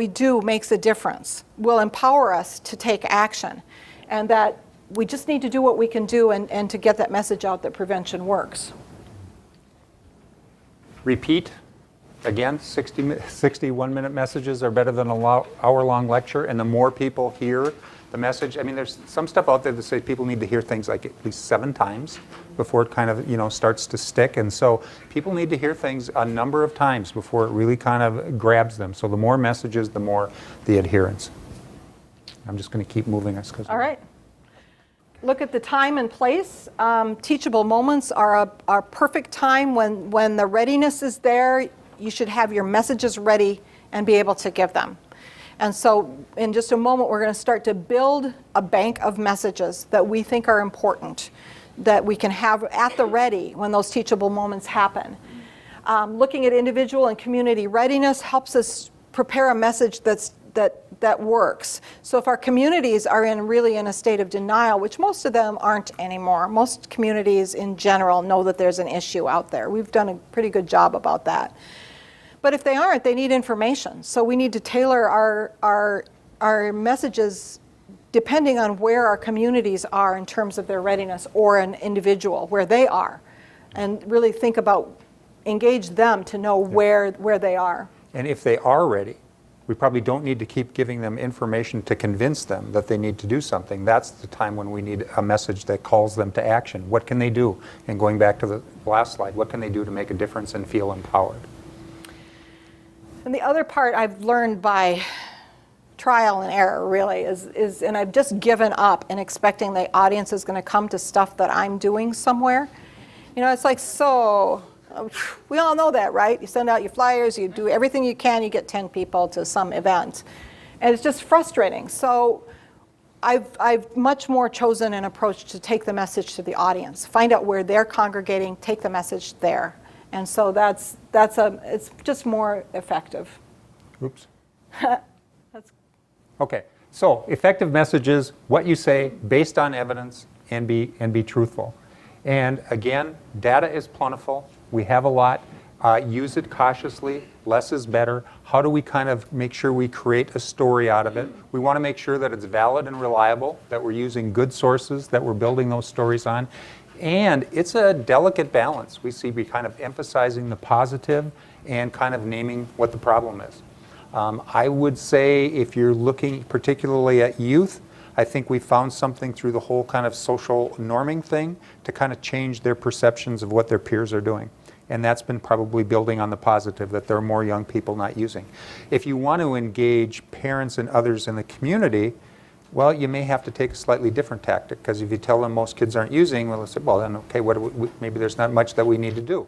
do makes a difference, will empower us to take action, and that we just need to do what we can do and to get that message out that prevention works. Repeat. Again, 61-minute messages are better than an hour-long lecture, and the more people hear the message, I mean, there's some stuff out there that say people need to hear things like at least 7 times before it kind of, starts to stick, and so people need to hear things a number of times before it really kind of grabs them. So the more messages, the more the adherence. I'm just going to keep moving us. All right. Look at the time and place. Teachable moments are a perfect time when the readiness is there. You should have your messages ready and be able to give them. And so in just a moment, we're going to start to build a bank of messages that we think are important, that we can have at the ready when those teachable moments happen. Looking at individual and community readiness helps us prepare a message that works. So if our communities are really in a state of denial, which most of them aren't anymore, most communities in general know that there's an issue out there. We've done a pretty good job about that. But if they aren't, they need information. So we need to tailor our messages depending on where our communities are in terms of their readiness, or an individual, where they are, and really think about, engage them to know where they are. And if they are ready, we probably don't need to keep giving them information to convince them that they need to do something. That's the time when we need a message that calls them to action. What can they do? And going back to the last slide, what can they do to make a difference and feel empowered? And the other part I've learned by trial and error really is, and I've just given up in expecting the audience is going to come to stuff that I'm doing somewhere. It's like, so we all know that, right? You send out your flyers, you do everything you can, you get 10 people to some event. And it's just frustrating. So I've much more chosen an approach to take the message to the audience, find out where they're congregating, take the message there. And so it's just more effective. Oops. That's Okay, so effective messages, what you say based on evidence and be truthful. And again, data is plentiful. We have a lot. Use it cautiously. Less is better. How do we kind of make sure we create a story out of it? We want to make sure that it's valid and reliable, that we're using good sources, that we're building those stories on. And it's a delicate balance. We see we kind of emphasizing the positive and kind of naming what the problem is. I would say if you're looking particularly at youth, I think we found something through the whole kind of social norming thing to kind of change their perceptions of what their peers are doing. And that's been probably building on the positive, that there are more young people not using. If you want to engage parents and others in the community, well, you may have to take a slightly different tactic, because if you tell them most kids aren't using, well, they say, well, then, okay, maybe there's not much that we need to do.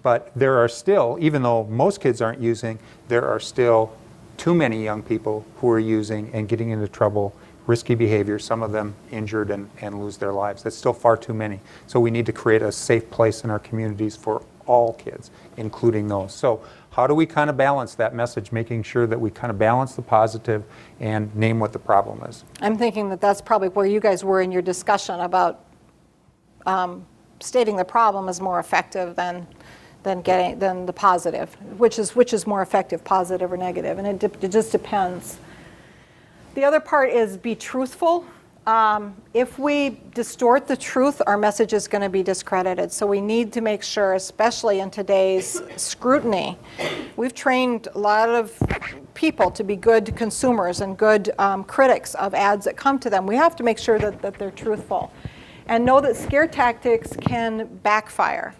But there are still, even though most kids aren't using, there are still too many young people who are using and getting into trouble, risky behavior, some of them injured and lose their lives. That's still far too many. So we need to create a safe place in our communities for all kids, including those. So how do we kind of balance that message, making sure that we kind of balance the positive and name what the problem is? I'm thinking that that's probably where you guys were in your discussion about stating the problem is more effective than the positive, which is more effective, positive or negative, and it just depends. The other part is be truthful. If we distort the truth, our message is going to be discredited. So we need to make sure, especially in today's scrutiny, we've trained a lot of people to be good consumers and good critics of ads that come to them. We have to make sure that they're truthful, and know that scare tactics can backfire.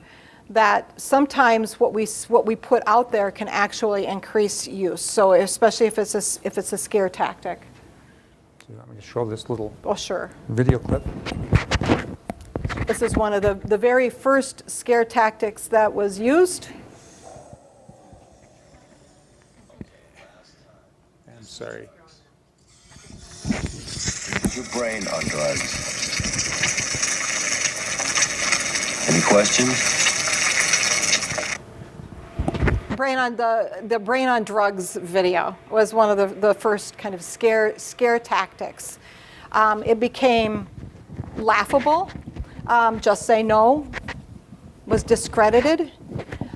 That sometimes what we put out there can actually increase use. So especially if it's a scare tactic. So you want me to show this little Oh, sure. video clip? This is one of the very first scare tactics that was used. I'm sorry. Your brain on drugs. Any questions? The brain on drugs video was one of the first kind of scare tactics. It became laughable. Just say no was discredited.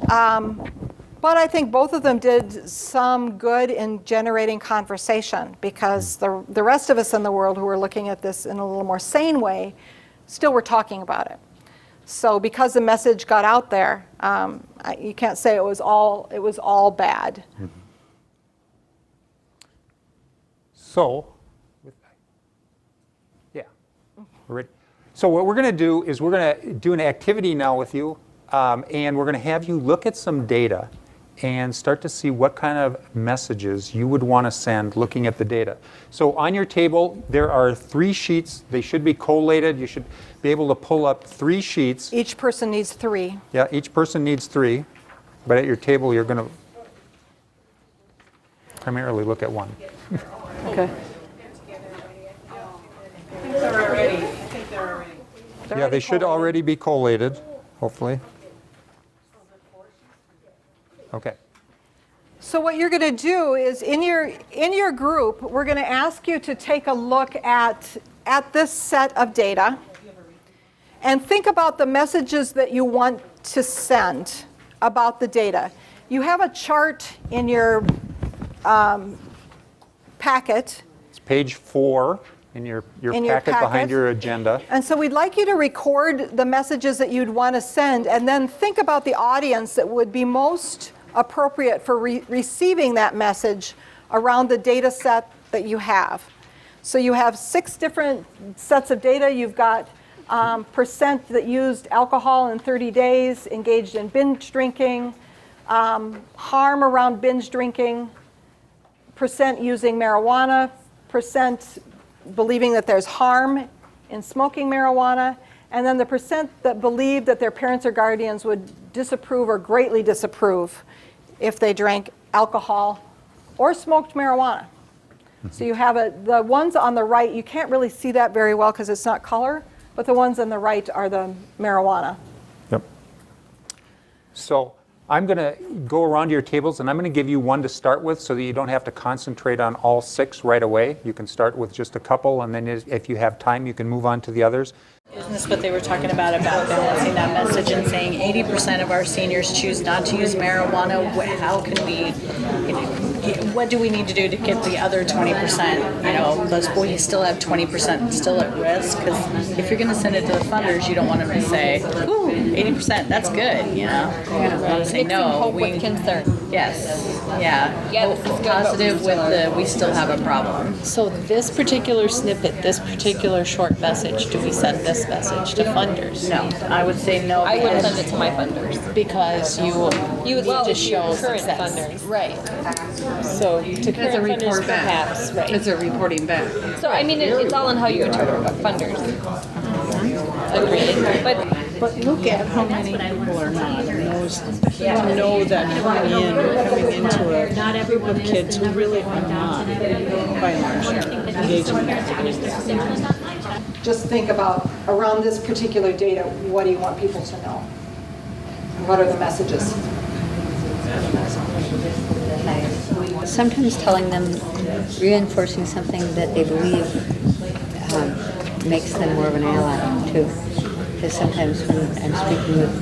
But I think both of them did some good in generating conversation, because the rest of us in the world who are looking at this in a little more sane way still were talking about it. So because the message got out there, you can't say it was all bad. Mm-hmm. So, yeah, we're ready. So what we're going to do is we're going to do an activity now with you, and we're going to have you look at some data and start to see what kind of messages you would want to send looking at the data. So on your table, there are 3 sheets. They should be collated. You should be able to pull up 3 sheets. Each person needs 3. Yeah, each person needs 3. But at your table, you're going to primarily look at 1. Okay. I think they're already. Yeah, they should already be collated, hopefully. Okay. So what you're going to do is in your group, we're going to ask you to take a look at this set of data and think about the messages that you want to send about the data. You have a chart in your packet. It's page 4 in your packet behind your agenda. And so we'd like you to record the messages that you'd want to send, and then think about the audience that would be most appropriate for receiving that message around the data set that you have. So you have 6 different sets of data. You've got percent that used alcohol in 30 days, engaged in binge drinking, harm around binge drinking, percent using marijuana, percent believing that there's harm in smoking marijuana, and then the percent that believe that their parents or guardians would disapprove or greatly disapprove if they drank alcohol or smoked marijuana. So you have the ones on the right, you can't really see that very well because it's not color, but the ones on the right are the marijuana. Yep. So I'm going to go around to your tables, and I'm going to give you one to start with so that you don't have to concentrate on all 6 right away. You can start with just a couple, and then if you have time, you can move on to the others. Isn't this what they were talking about balancing that message and saying 80% of our seniors choose not to use marijuana? How can we, what do we need to do to get the other 20%? You still have 20% still at risk, because if you're going to send it to the funders, you don't want them to say, ooh, 80%, that's good, You want to say no. Hope with concern. Yes, yeah. Yeah, Hope this is good, positive with the, we still have a problem. So this particular snippet, this particular short message, do we send this message to funders? No, I would say no. I would because- send it to my funders. Because you would need to show current funders. Right. So to current funders perhaps, right. Because they're reporting back. So I mean, it's all in how you interpret funders. Agreed. But look at how many people are not. You know that coming into a group of kids who really are not, by and large, engaging in activities. Just think about, around this particular data, what do you want people to know? What are the messages? Sometimes telling them, reinforcing something that they believe makes them more of an ally too. Because sometimes when I'm speaking with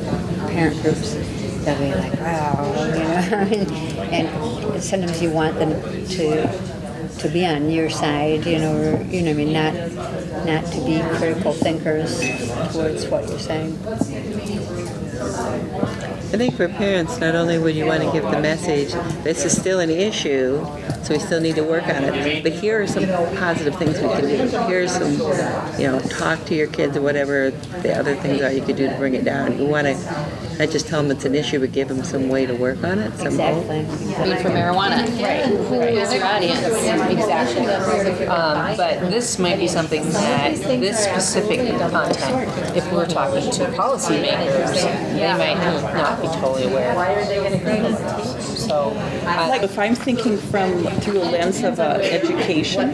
parent groups, they'll be like, wow, and sometimes you want them to be on your side, or, I mean, not to be critical thinkers towards what you're saying. I think for parents, not only would you want to give the message, this is still an issue, so we still need to work on it, but here are some positive things we can do. Here's some, talk to your kids or whatever the other things are you could do to bring it down. You want to not just tell them it's an issue, but give them some way to work on it. Some Exactly. I mean, for marijuana. Right. Who is your audience? Exactly. But this might be something that this specific content, if we're talking to policymakers, they might not be totally aware. So, Like if I'm thinking through a lens of education,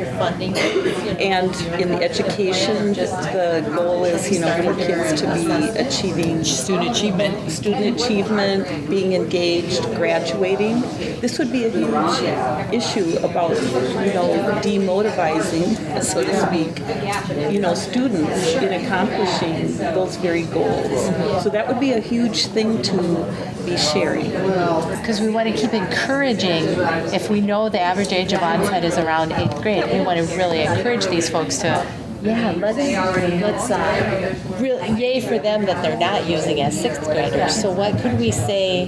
and in the education, the goal is, for kids to be achieving student achievement, being engaged, graduating. This would be a huge issue about, demotivizing, so to speak, students in accomplishing those very goals. So that would be a huge thing to be sharing. Because we want to keep encouraging, if we know the average age of onset is around 8th grade, we want to really encourage these folks to, Let's really, yay for them that they're not using as 6th graders. So what could we say,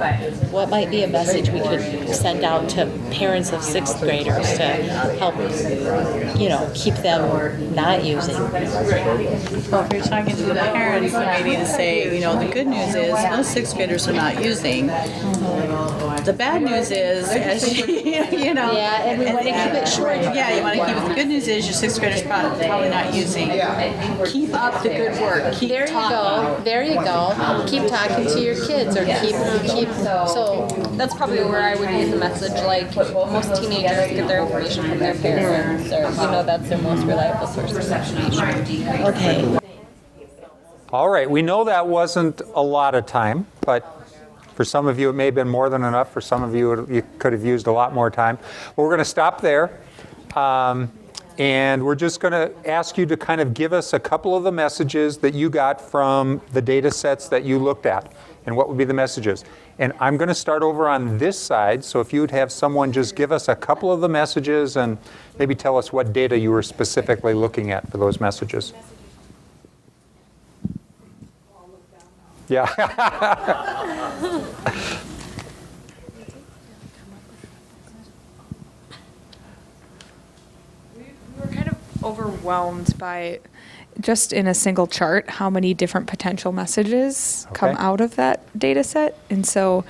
what might be a message we could send out to parents of 6th graders to help, keep them not using? Well, if you're talking to the parents, maybe to say, the good news is most 6th graders are not using. The bad news is, as Yeah, and we want to keep it short. Yeah, you want to keep it. The good news is your 6th graders probably not using. Keep up the good work. Keep there you go, there you go. Keep talking to your kids, or keep. So That's probably where I would use the message, like most teenagers get their information from their parents, or that's their most reliable source of information. Okay. All right, we know that wasn't a lot of time, but for some of you it may have been more than enough. For some of you, you could have used a lot more time. But we're going to stop there. And we're just going to ask you to kind of give us a couple of the messages that you got from the data sets that you looked at. And what would be the messages? And I'm going to start over on this side. So if you would have someone just give us a couple of the messages and maybe tell us what data you were specifically looking at for those messages. Yeah. Overwhelmed by just in a single chart how many different potential messages come out of that data set. And so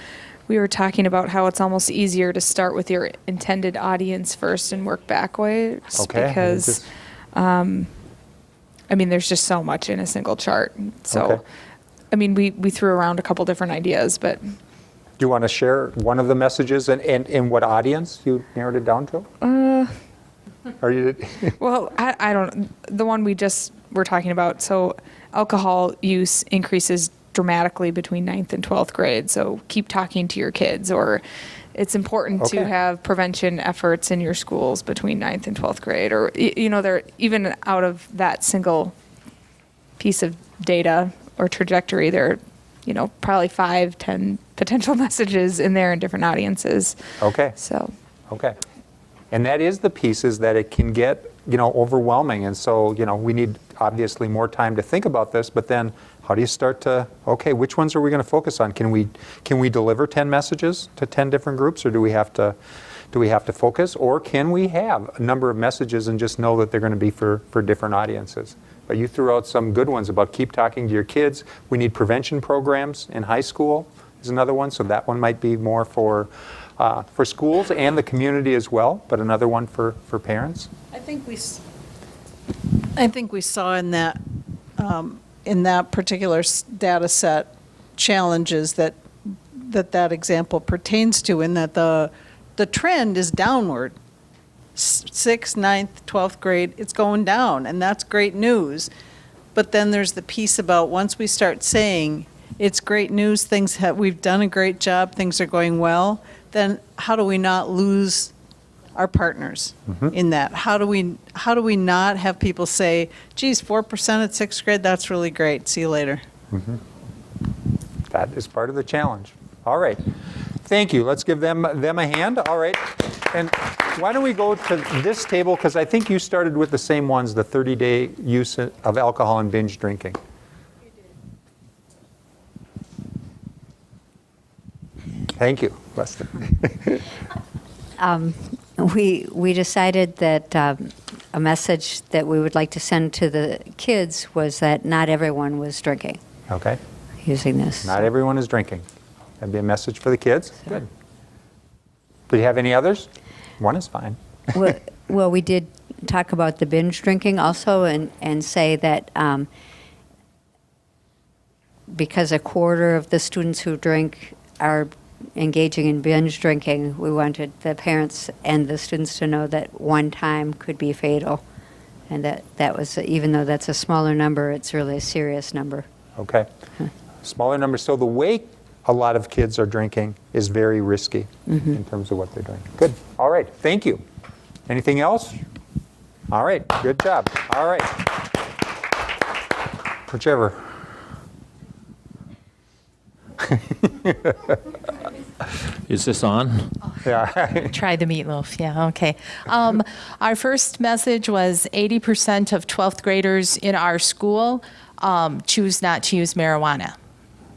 we were talking about how it's almost easier to start with your intended audience first and work backwards because there's just so much in a single chart. So we threw around a couple different ideas, but Do you want to share one of the messages and what audience you narrowed it down to? Are you? Well, I don't. The one we just were talking about. So, alcohol use increases dramatically between 9th and 12th grade. So keep talking to your kids, or it's important to Okay. have prevention efforts in your schools between 9th and 12th grade, or, they're even out of that single piece of data or trajectory, there are, probably 5, 10 potential messages in there in different audiences. Okay. So. Okay. And that is the pieces that it can get, overwhelming. And so, we need obviously more time to think about this, but then how do you start to, okay, which ones are we going to focus on? Can we deliver 10 messages to 10 different groups, or do we have to focus? Or can we have a number of messages and just know that they're going to be for different audiences? But you threw out some good ones about keep talking to your kids. We need prevention programs in high school is another one. So that one might be more for schools and the community as well, but another one for parents. I think we saw in that particular data set challenges that example pertains to, in that the trend is downward. 6th, 9th, 12th grade, it's going down, and that's great news. But then there's the piece about once we start saying it's great news, we've done a great job, things are going well, then how do we not lose our partners in that? How do we not have people say, geez, 4% at 6th grade, that's really great, see you later. That is part of the challenge. All right. Thank you. Let's give them a hand. All right. And why don't we go to this table, because I think you started with the same ones, the 30-day use of alcohol and binge drinking. Thank you, Leslie. We decided that a message that we would like to send to the kids was that not everyone was drinking. Okay. Using this. Not everyone is drinking. That'd be a message for the kids. Good. Do you have any others? One is fine. Well, we did talk about the binge drinking also, and say that because a quarter of the students who drink are engaging in binge drinking, we wanted the parents and the students to know that one time could be fatal, and that was, even though that's a smaller number, it's really a serious number. Okay. Smaller number. So the way a lot of kids are drinking is very risky in terms of what they're doing. Good. All right. Thank you. Anything else? All right. Good job. All right. Whichever. Is this on? Yeah. Try the meatloaf. Yeah, okay. Our first message was 80% of 12th graders in our school choose not to use marijuana.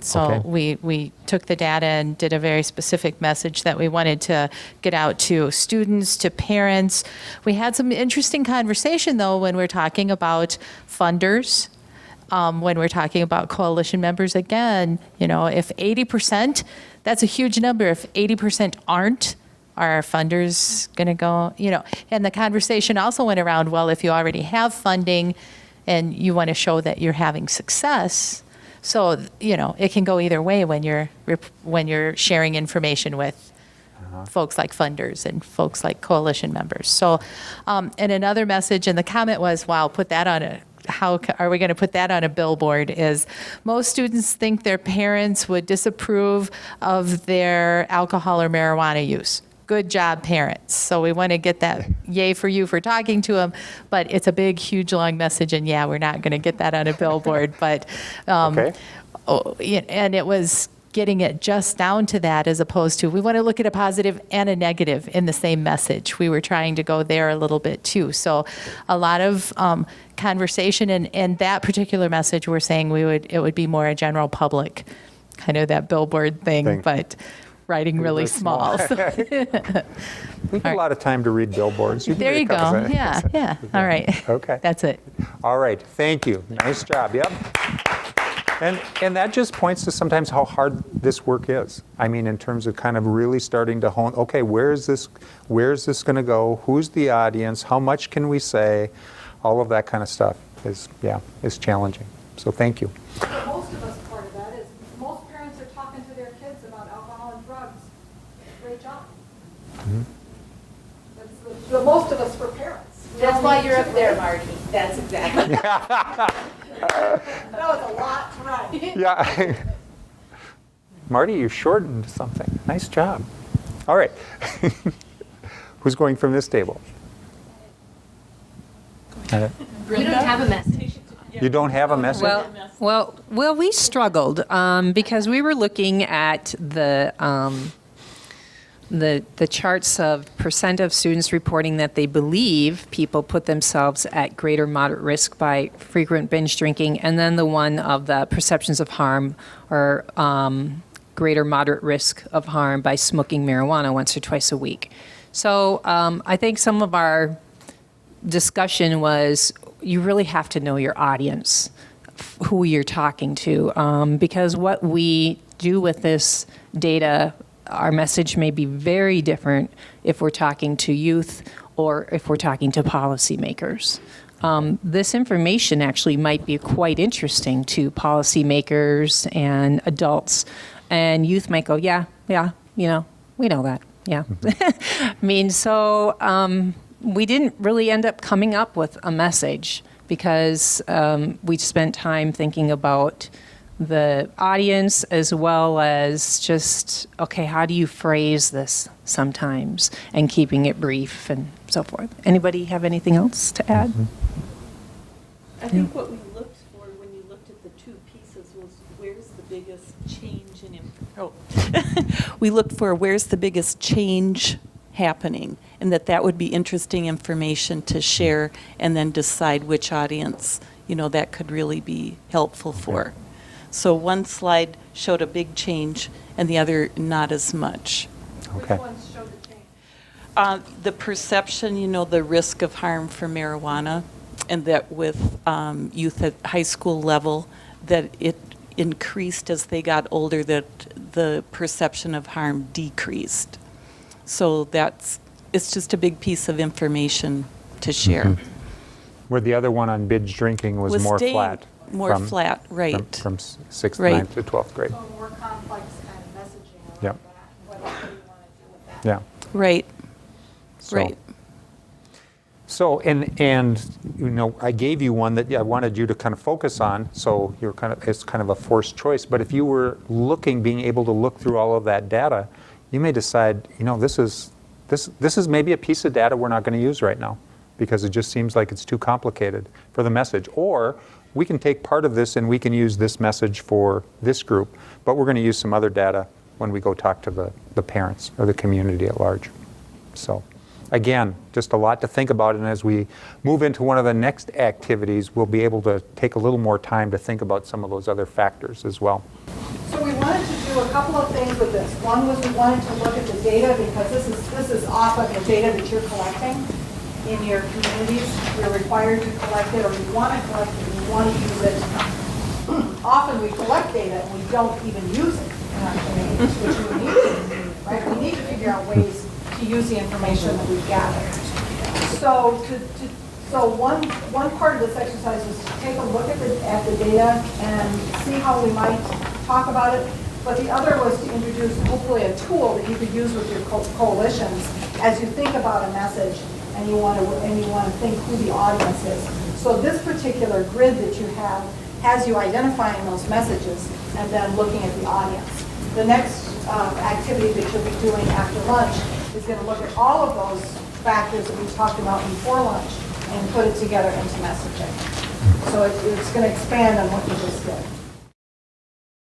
So Okay. we took the data and did a very specific message that we wanted to get out to students, to parents. We had some interesting conversation, though, when we're talking about funders, when we're talking about coalition members. Again, if 80%, that's a huge number. If 80% aren't, are our funders going to go, And the conversation also went around, well, if you already have funding and you want to show that you're having success, so, it can go either way when you're sharing information with folks like funders and folks like coalition members. So, and another message, and the comment was, wow, how are we going to put that on a billboard, is most students think their parents would disapprove of their alcohol or marijuana use. Good job, parents. So we want to get that yay for you for talking to them, but it's a big, huge, long message, and we're not going to get that on a billboard. But, and it was getting it just down to that, as opposed to, we want to look at a positive and a negative in the same message. We were trying to go there a little bit too. So a lot of conversation, and that particular message, we're saying it would be more a general public, kind of that billboard thing. But writing really small. We have a lot of time to read billboards. There you go. Yeah. All right. Okay. That's it. All right. Thank you. Nice job. Yep. And that just points to sometimes how hard this work is. I mean, in terms of kind of really starting to hone, okay, where is this going to go? Who's the audience? How much can we say? All of that kind of stuff is challenging. So thank you. For most of us, part of that is most parents are talking to their kids about alcohol and drugs. Great job. That's the most of us for parents. That's why you're up there, Marty. That's exactly. That was a lot to write. Yeah. Marty, you shortened something. Nice job. All right. Who's going from this table? We don't have a message. You don't have a message? Well, we struggled because we were looking at the charts of percent of students reporting that they believe people put themselves at greater moderate risk by frequent binge drinking, and then the one of the perceptions of harm or greater moderate risk of harm by smoking marijuana once or twice a week. So I think some of our discussion was you really have to know your audience, who you're talking to, because what we do with this data, our message may be very different if we're talking to youth or if we're talking to policymakers. This information actually might be quite interesting to policymakers and adults, and youth might go, yeah, we know that, yeah. I mean, so we didn't really end up coming up with a message because we spent time thinking about the audience as well as just, okay, how do you phrase this sometimes, and keeping it brief and so forth. Anybody have anything else to add? I think what we looked for when you looked at the two pieces was where's the biggest change we looked for where's the biggest change happening, and that would be interesting information to share and then decide which audience, that could really be helpful for. So one slide showed a big change and the other not as much. Okay. Which ones showed the change? The perception, the risk of harm from marijuana, and that with youth at high school level, that it increased as they got older, that the perception of harm decreased. So it's just a big piece of information to share. Mm-hmm. Where the other one on binge drinking was more flat. More flat, right. From 6th, Right. 9th to 12th grade. So more complex kind of messaging around Yep. that. What else do you want to do with that? Yeah. Right. So, Right. So, and I gave you one that I wanted you to kind of focus on, so it's kind of a forced choice, but if you were being able to look through all of that data, you may decide, this is maybe a piece of data we're not going to use right now because it just seems like it's too complicated for the message. Or we can take part of this and we can use this message for this group, but we're going to use some other data when we go talk to the parents or the community at large. So again, just a lot to think about, and as we move into one of the next activities, we'll be able to take a little more time to think about some of those other factors as well. So we wanted to do a couple of things with this. One was we wanted to look at the data because this is off of the data that you're collecting in your communities. You're required to collect it, or you want to collect it, and you want to use it. Often we collect data and we don't even use it in our communities, which we need to, right? We need to figure out ways to use the information that we've gathered. So one part of this exercise is to take a look at the data and see how we might talk about it. But the other was to introduce hopefully a tool that you could use with your coalitions as you think about a message and you want to think who the audience is. So this particular grid that you have has you identifying those messages and then looking at the audience. The next activity that you'll be doing after lunch is going to look at all of those factors that we talked about before lunch and put it together into messaging. So it's going to expand on what you just did.